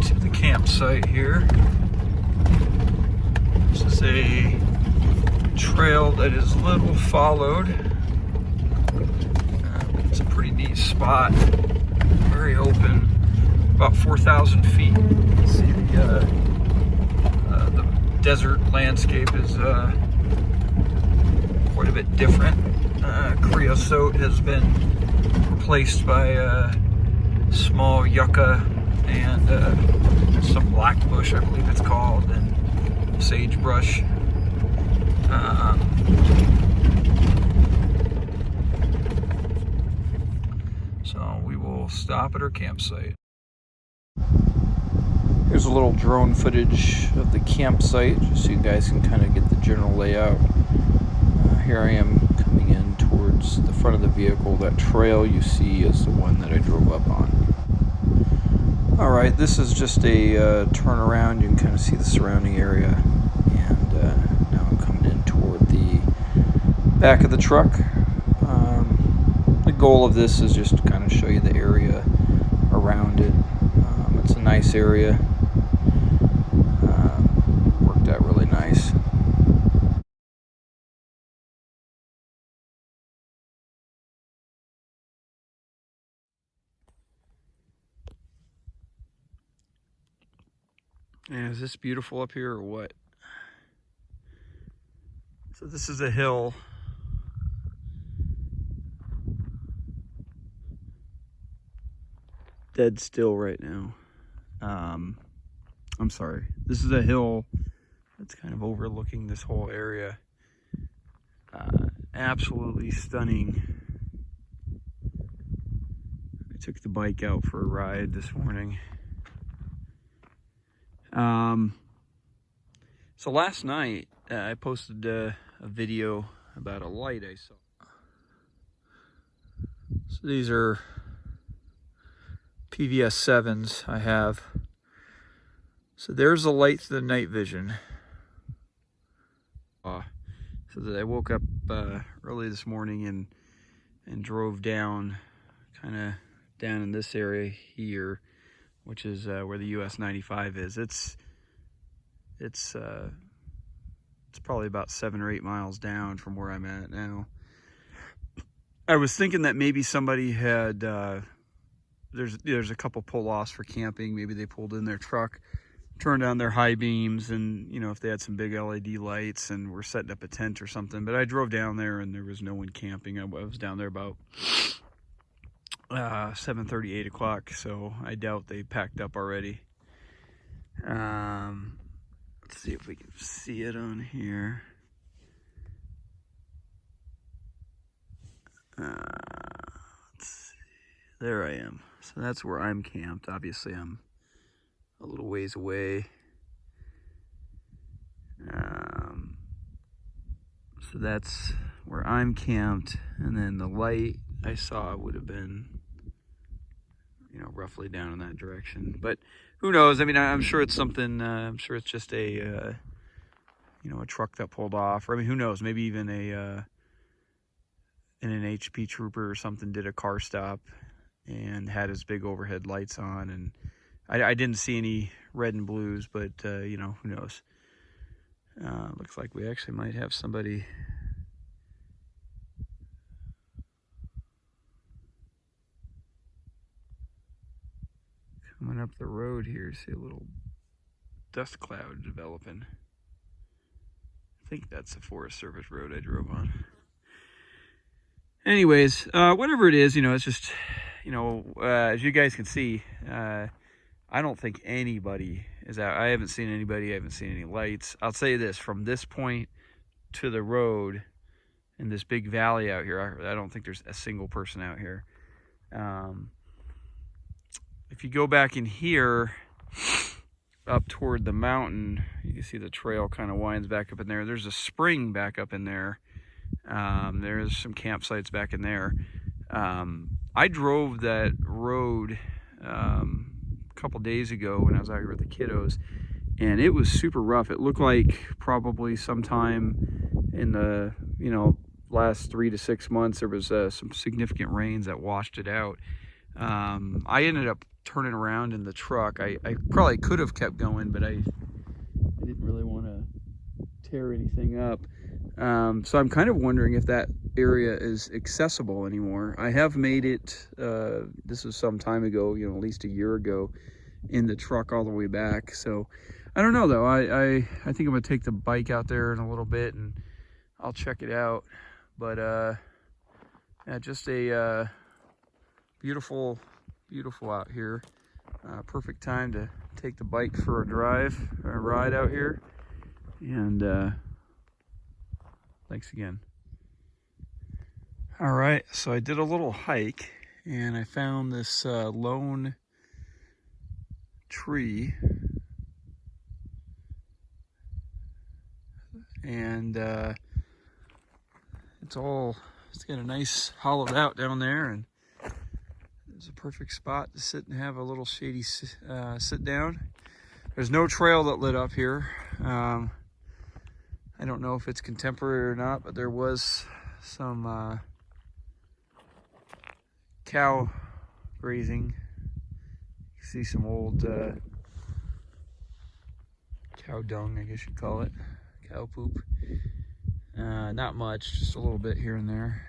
to the campsite here. This is a trail that is little followed. It's a pretty neat spot, very open, about 4,000 feet. You can see the desert landscape is quite a bit different. Creosote has been replaced by small yucca and some blackbush, I believe it's called, and sagebrush. So we will stop at our campsite. Here's a little drone footage of the campsite, just so you guys can kind of get the general layout. Here I am coming in towards the front of the vehicle. That trail you see is the one that I drove up on. Alright, this is just a turnaround. You can kind of see the surrounding area. And now I'm coming in toward the back of the truck. The goal of this is just to kind of show you the area around it. It's a nice area. Worked out really nice. And is this beautiful up here or what? So this is a hill. Dead still right now. I'm sorry. This is a hill that's kind of overlooking this whole area. Absolutely stunning. I took the bike out for a ride this morning. So last night I posted a video about a light I saw. So these are PVS 7s I have. So there's a light to the night vision. So that I woke up early this morning and drove down, kind of down in this area here, which is where the US 95 is. It's probably about 7 or 8 miles down from where I'm at now. I was thinking that maybe somebody had there's a couple pull-offs for camping. Maybe they pulled in their truck, turned on their high beams, and you know, if they had some big LED lights and were setting up a tent or something. But I drove down there and there was no one camping. I was down there about 7:30, 8 o'clock, so I doubt they packed up already. Let's see if we can see it on here. Let's see. There I am. So that's where I'm camped. Obviously, I'm a little ways away. So that's where I'm camped, and then the light I saw would have been, you know, roughly down in that direction. But who knows? I mean, I'm sure it's something. I'm sure it's just a, you know, a truck that pulled off. Or I mean, who knows? Maybe even an NHP trooper or something did a car stop and had his big overhead lights on. And I didn't see any red and blues, but you know, who knows? Looks like we actually might have somebody. Coming up the road here, see a little dust cloud developing. I think that's the Forest Service road I drove on. Anyways, whatever it is, you know, it's just, you know, as you guys can see, I don't think anybody is out. I haven't seen anybody. I haven't seen any lights. I'll say this, from this point to the road in this big valley out here, I don't think there's a single person out here. If you go back in here up toward the mountain, you can see the trail kind of winds back up in there. There's a spring back up in there. There's some campsites back in there. I drove that road a couple days ago when I was out here with the kiddos, and it was super rough. It looked like probably sometime in the, you know, last 3 to 6 months there was some significant rains that washed it out. I ended up turning around in the truck. I probably could have kept going, but I didn't really want to tear anything up. So I'm kind of wondering if that area is accessible anymore. I have made it, this was some time ago, at least a year ago, in the truck all the way back. So I don't know though. I think I'm gonna take the bike out there in a little bit and I'll check it out. But yeah, just a beautiful out here. Perfect time to take the bike for a ride out here. And thanks again. All right, so I did a little hike and I found this lone tree, and it's got a nice hollowed out down there, and it's a perfect spot to sit and have a little shady sit down. There's no trail that lit up here. I don't know if it's contemporary or not, but there was some cow grazing. You see some old cow dung, I guess you'd call it, cow poop. Not much, just a little bit here and there.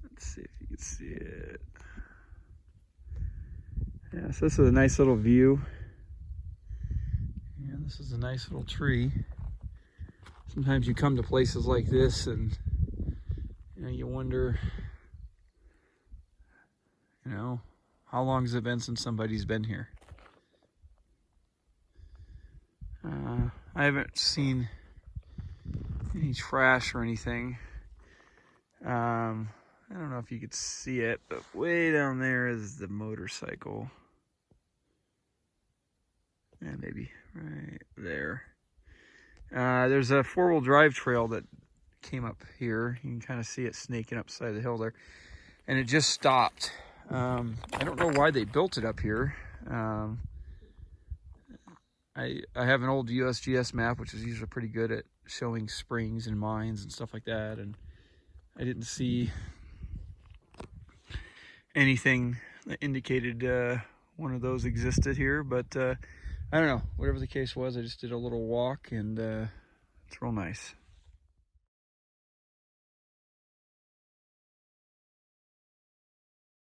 Let's see if you can see it. Yeah, so this is a nice little view. And this is a nice little tree. Sometimes you come to places like this and you wonder, how long has it been since somebody's been here? I haven't seen any trash or anything. I don't know if you could see it, but way down there is the motorcycle. Yeah, maybe right there. There's a four-wheel drive trail that came up here. You can kind of see it snaking up the side of the hill there. And it just stopped. I don't know why they built it up here. I have an old USGS map, which is usually pretty good at showing springs and mines and stuff like that. And I didn't see anything that indicated one of those existed here. But I don't know. Whatever the case was, I just did a little walk, and it's real nice.